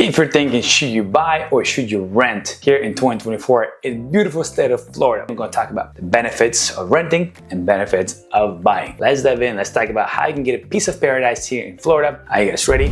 If you're thinking, should you buy or should you rent here in 2024 in beautiful state of Florida, I'm going to talk about the benefits of renting and benefits of buying. Let's dive in. Let's talk about how you can get a piece of paradise here in Florida. Are you guys ready?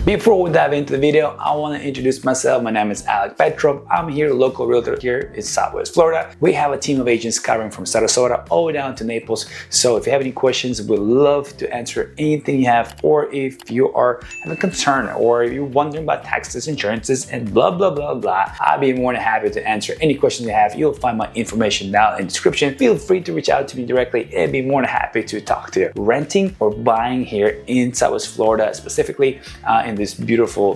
Before we dive into the video, I want to introduce myself. My name is Alek Petrov. I'm here, local realtor here in Southwest Florida. We have a team of agents covering from Sarasota all the way down to Naples. So if you have any questions, we'd love to answer anything you have, or if you have a concern or you're wondering about taxes, insurances, and blah, blah, blah, blah, I'll be more than happy to answer any questions you have. You'll find my information down in the description. Feel free to reach out to me directly and be more than happy to talk to you. Renting or buying here in Southwest Florida, specifically in this beautiful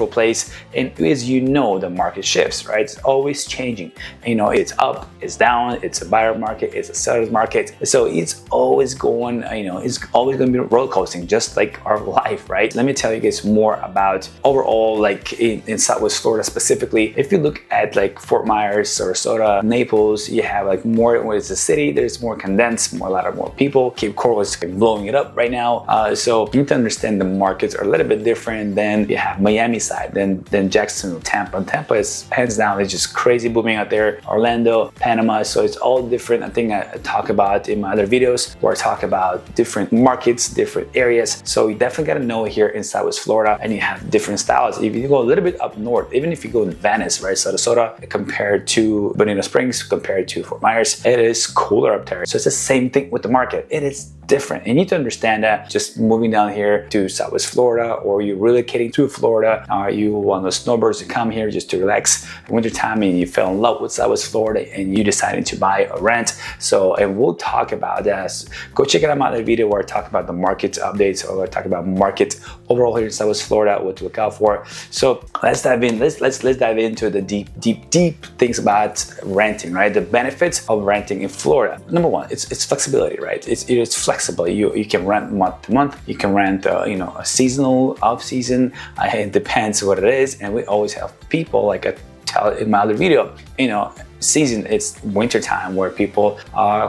place, and as you know, the market shifts, right? It's always changing. You know, it's up, it's down, it's a buyer market, it's a seller's market. So it's always going, it's always going to be roller coasting, just like our life, right? Let me tell you guys more about overall, like in Southwest Florida specifically. If you look at like Fort Myers, Sarasota, Naples, you have like more, when it's a city, there's more condensed, a lot of more people. Cape Coral is blowing it up right now. So you need to understand the markets are a little bit different. Then you have Miami side, then Jacksonville, Tampa. And Tampa is hands down, it's just crazy booming out there. Orlando, Panama, so it's all different. I think I talk about in my other videos where I talk about different markets, different areas. So you definitely got to know here in Southwest Florida, and you have different styles. If you go a little bit up north, even if you go in Venice, right, Sarasota, compared to Bonita Springs, compared to Fort Myers, it is cooler up there. So it's the same thing with the market. It is different. You need to understand that just moving down here to Southwest Florida, or you're relocating to Florida, or you one of those snowbirds to come here just to relax in wintertime, and you fell in love with Southwest Florida and you decided to buy or rent. So, and we'll talk about that. Go check out my other video where I talk about the market updates, or I talk about market overall here in Southwest Florida, what to look out for. So let's dive in. Let's dive into the deep things about renting, right? The benefits of renting in Florida. Number one, it's flexibility, right? It's flexible. You can rent month to month. You can rent, a seasonal, off season. It depends what it is. And we always have people, like I tell in my other video, season, it's winter time where people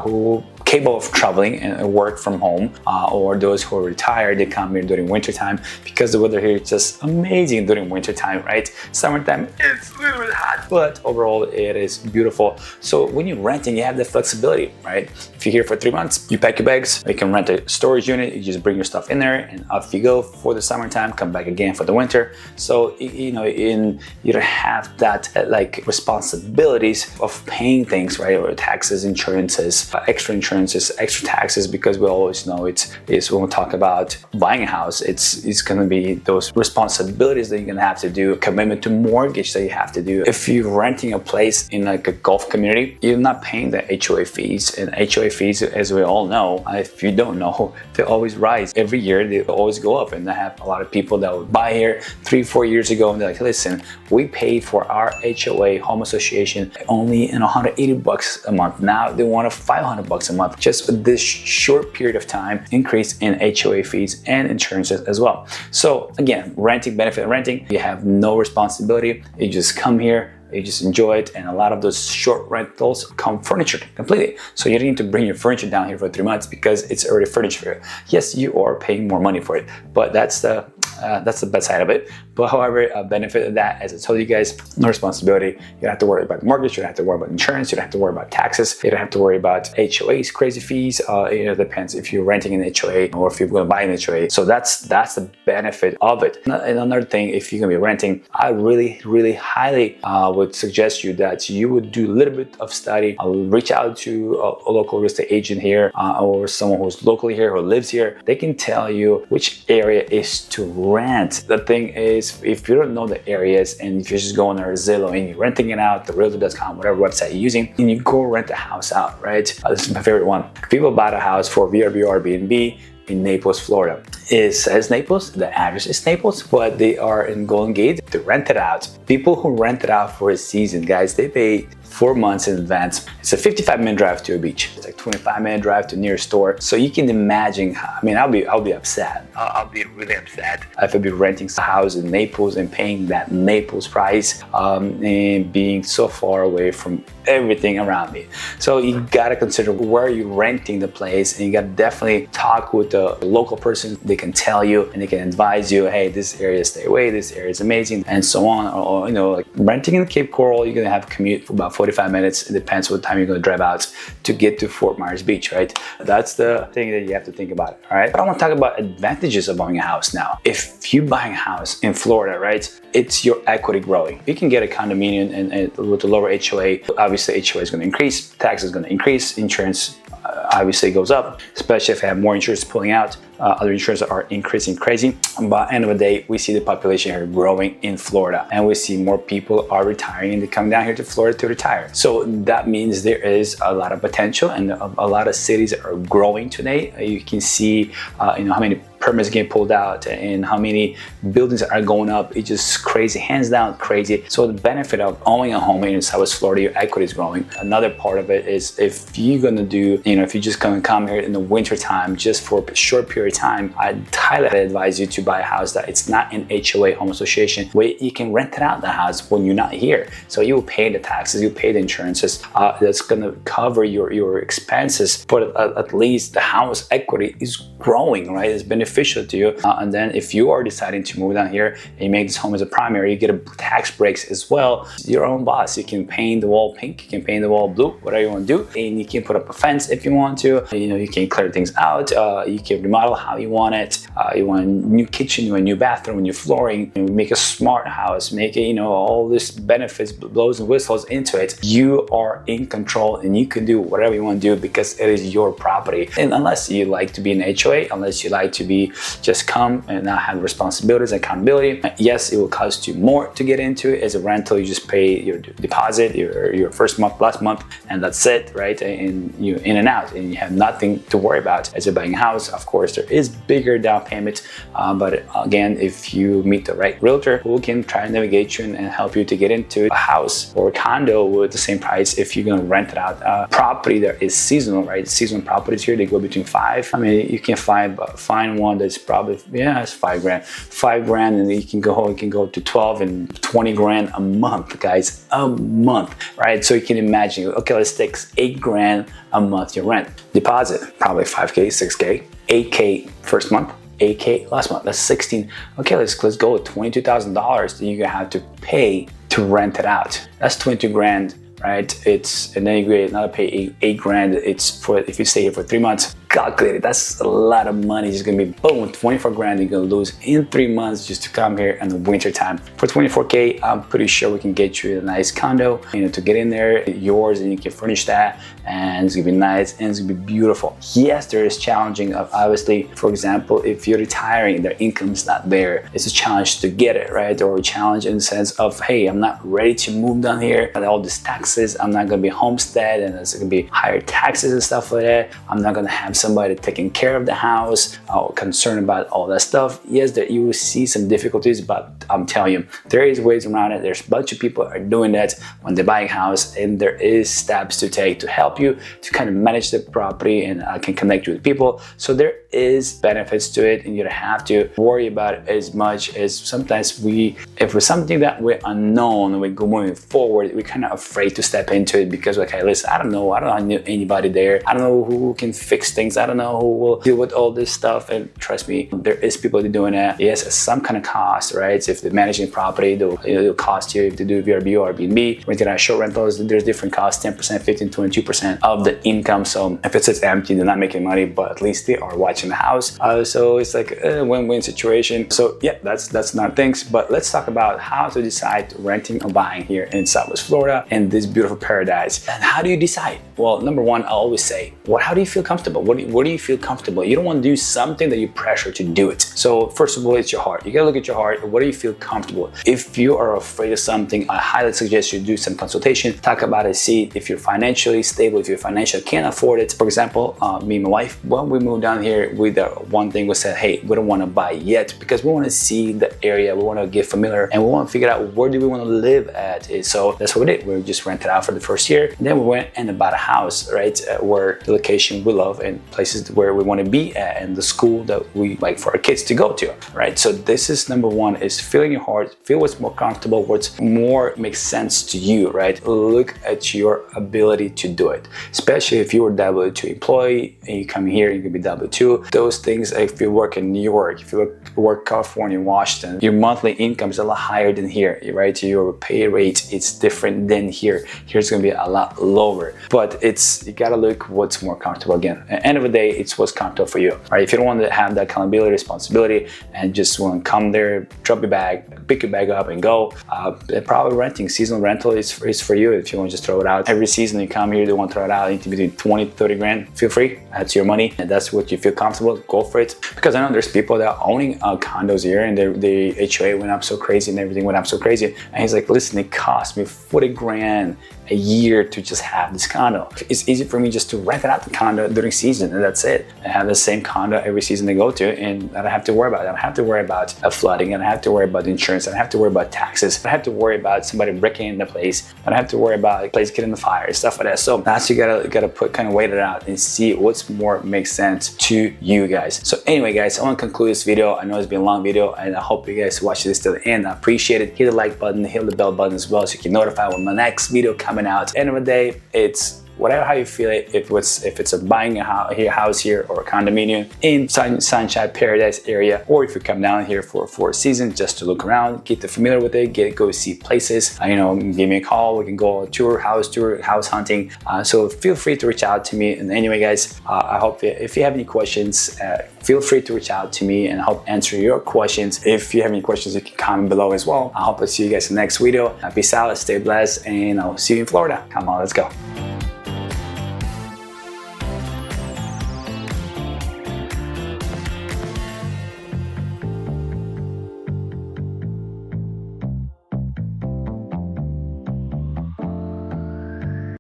who capable of traveling and work from home, or those who are retired, they come here during winter time because the weather here is just amazing during winter time, right? Summertime, it's a little bit hot, but overall it is beautiful. So when you're renting, you have the flexibility, right? If you're here for 3 months, you pack your bags, you can rent a storage unit, you just bring your stuff in there and off you go for the summertime, come back again for the winter. So, you don't have that like responsibilities of paying things, right? Or taxes, insurances, extra insurance, extra taxes, because we always know it's when we talk about buying a house, it's going to be those responsibilities that you're going to have to do, commitment to mortgage that you have to do. If you're renting a place in like a golf community, you're not paying the HOA fees, and HOA fees, as we all know, if you don't know, they always rise every year. They always go up, and I have a lot of people that would buy here 3-4 years ago, and they're like, listen, we paid for our HOA home association only in $180 a month. Now they want $500 a month. Just with this short period of time, increase in HOA fees and insurances as well. So again, benefit of renting, you have no responsibility. You just come here, you just enjoy it, and a lot of those short rentals come furnished completely. So you don't need to bring your furniture down here for 3 months because it's already furnished for you. Yes, you are paying more money for it, but that's the bad side of it. But however, a benefit of that, as I told you guys, no responsibility. You don't have to worry about mortgage, you don't have to worry about insurance, you don't have to worry about taxes, you don't have to worry about HOAs, crazy fees. It depends if you're renting an HOA or if you're going to buy an HOA. So that's the benefit of it. And another thing, if you're going to be renting, I really highly would suggest you that you would do a little bit of study. I'll reach out to a local real estate agent here, or someone who's locally here, who lives here. They can tell you which area is to rent. The thing is, if you don't know the areas, and if you're just going to Zillow and you're renting it out, the realtor.com, whatever website you're using, and you go rent a house out, right? This is my favorite one. People bought a house for VRBO or Airbnb in Naples, Florida. It says Naples, the address is Naples, but they are in Golden Gate to rent it out. People who rent it out for a season, guys, they pay 4 months in advance. It's a 55-minute drive to a beach. It's like 25-minute drive to nearest store. So you can imagine how, I mean, I'll be upset. I'll be really upset if I'd be renting a house in Naples and paying that Naples price and being so far away from everything around me. So you gotta consider where you're renting the place, and you gotta definitely talk with the local person. They can tell you and they can advise you, hey, this area, stay away, this area is amazing, and so on. Or, you know, like renting in Cape Coral, you're gonna have a commute for about 45 minutes. It depends what time you're gonna drive out to get to Fort Myers Beach, right? That's the thing that you have to think about, all right? But I wanna talk about advantages of buying a house now. If you're buying a house in Florida, right, it's your equity growing. You can get a condominium and with a lower HOA. Obviously, HOA is gonna increase, tax is gonna increase, insurance obviously goes up, especially if you have more insurance pulling out. Other insurers are increasing crazy. But at the end of the day, we see the population here growing in Florida, and we see more people are retiring and they come down here to Florida to retire. So that means there is a lot of potential, and a lot of cities are growing today. You can see, you know, how many permits getting pulled out and how many buildings are going up. It's just crazy, hands down crazy. So the benefit of owning a home in Southwest Florida, your equity is growing. Another part of it is if you're gonna do, you know, if you're just gonna come here in the winter time just for a short period of time, I'd highly advise you to buy a house that it's not an HOA, home association, where you can rent it out the house when you're not here. So you will pay the taxes, you pay the insurances, that's gonna cover your expenses, but at least the house equity is growing, right? It's beneficial to you. And then if you are deciding to move down here and you make this home as a primary, you get a tax breaks as well. Your own boss. You can paint the wall pink, you can paint the wall blue, whatever you want to do, and you can put up a fence if you want to. You know, you can clear things out. You can remodel how you want it. You want a new kitchen, you want a new bathroom, new flooring. You make a smart house, make it, you know, all this benefits, blows and whistles into it. You are in control and you can do whatever you want to do because it is your property. And unless you like to be an HOA, unless you like to be just come and not have responsibilities and accountability, yes, it will cost you more to get into it. As a rental, you just pay your deposit, your first month, last month, and that's it, right? And you're in and out, and you have nothing to worry about. As you're buying a house, of course, there is bigger down payment, but again, if you meet the right realtor who can try and navigate you and help you to get into a house or a condo with the same price, if you're gonna rent it out, property that is seasonal, right? Seasonal properties here, they go between you can find one that's probably, yeah, it's $5 grand, and you can go to 12 and 20 grand a month, guys, a month, right? So you can imagine, okay, let's take $8 grand a month your rent. Deposit, probably 5K, 6K, 8K first month, 8K last month, that's 16. Okay, let's go with $22,000 that you're gonna have to pay to rent it out. That's 22 grand, right? And then you get another pay 8 grand. It's for, if you stay here for 3 months, calculated, that's a lot of money. It's gonna be boom, 24 grand you're gonna lose in 3 months just to come here in the winter time. For 24K, I'm pretty sure we can get you a nice condo, you know, to get in there, yours, and you can furnish that, and it's gonna be nice and it's gonna be beautiful. Yes, there is challenging of, obviously, for example, if you're retiring, their income's not there, it's a challenge to get it, right? Or a challenge in the sense of, hey, I'm not ready to move down here, and all these taxes, I'm not gonna be homestead, and it's gonna be higher taxes and stuff like that. I'm not gonna have somebody taking care of the house, or concerned about all that stuff. Yes, that you will see some difficulties, but I'm telling you, there is ways around it. There's a bunch of people are doing that when they buy a house, and there is steps to take to help you to kind of manage the property, and I can connect you with people. So there is benefits to it, and you don't have to worry about it as much as sometimes if it's something that we're unknown, we go moving forward, we're kind of afraid to step into it because, okay, listen, I don't know anybody there. I don't know who can fix things. I don't know who will deal with all this stuff. And trust me, there is people that are doing that. Yes, at some kind of cost, right? So if they're managing property, it'll cost you. If they do VRBO or Airbnb, renting out short rentals, there's different costs, 10%, 15, 22% of the income. So if it sits empty, they're not making money, but at least they are watching the house. So it's like a win-win situation. So yeah, that's not things, but let's talk about how to decide renting or buying here in Southwest Florida in this beautiful paradise. And how do you decide? Well, number one, I always say, how do you feel comfortable? Where do you feel comfortable? You don't want to do something that you pressure to do it. So first of all, it's your heart. You gotta look at your heart. Where do you feel comfortable? If you are afraid of something, I highly suggest you do some consultation, talk about it, see if you're financially stable, if you financially can't afford it. For example, me and my wife, when we moved down here, one thing we said, hey, we don't want to buy yet because we want to see the area, we want to get familiar, and we want to figure out where do we want to live at. So that's what we did. We just rented out for the first year. And then we went and bought a house, right, where the location we love and places where we want to be at and the school that we like for our kids to go to, right? So this is number one, is feeling your heart, feel what's more comfortable, what's more makes sense to you, right? Look at your ability to do it, especially if you're a W-2 employee and you come here, you can be W-2. Those things, if you work in New York, if you work California, Washington, your monthly income is a lot higher than here, right? Your pay rate, it's different than here. Here's gonna be a lot lower, but you gotta look what's more comfortable. Again, at the end of the day, it's what's comfortable for you, right? If you don't want to have that accountability, responsibility, and just want to come there, drop your bag, pick your bag up and go, probably renting, seasonal rental is for you. If you want to just throw it out every season you come here, they want to throw it out, you need to be between 20 to 30 grand, feel free, that's your money, and that's what you feel comfortable, go for it. Because I know there's people that are owning condos here and the HOA went up so crazy and everything went up so crazy, and he's like, listen, it cost me 40 grand a year to just have this condo. It's easy for me just to rent it out the condo during season, and that's it. I have the same condo every season they go to, and I don't have to worry about it. I don't have to worry about flooding, and I don't have to worry about insurance, I don't have to worry about taxes, I don't have to worry about somebody breaking in the place, I don't have to worry about the place getting the fire, stuff like that. So that's, you gotta put kind of wait it out and see what's more makes sense to you guys. So anyway, guys, I want to conclude this video. I know it's been a long video, and I hope you guys watch this till the end. I appreciate it. Hit the like button, hit the bell button as well, so you can notify when my next video coming out. At the end of the day, it's whatever how you feel it. If it's buying a house here or a condominium in Sunshine Paradise area, or if you come down here for a season just to look around, get familiar with it, go see places, give me a call, we can go on tour, house hunting. So feel free to reach out to me. And anyway, guys, I hope if you have any questions, feel free to reach out to me and I'll answer your questions. If you have any questions, you can comment below as well. I hope I see you guys in the next video. Peace out, stay blessed, and I'll see you in Florida. Come on, let's go.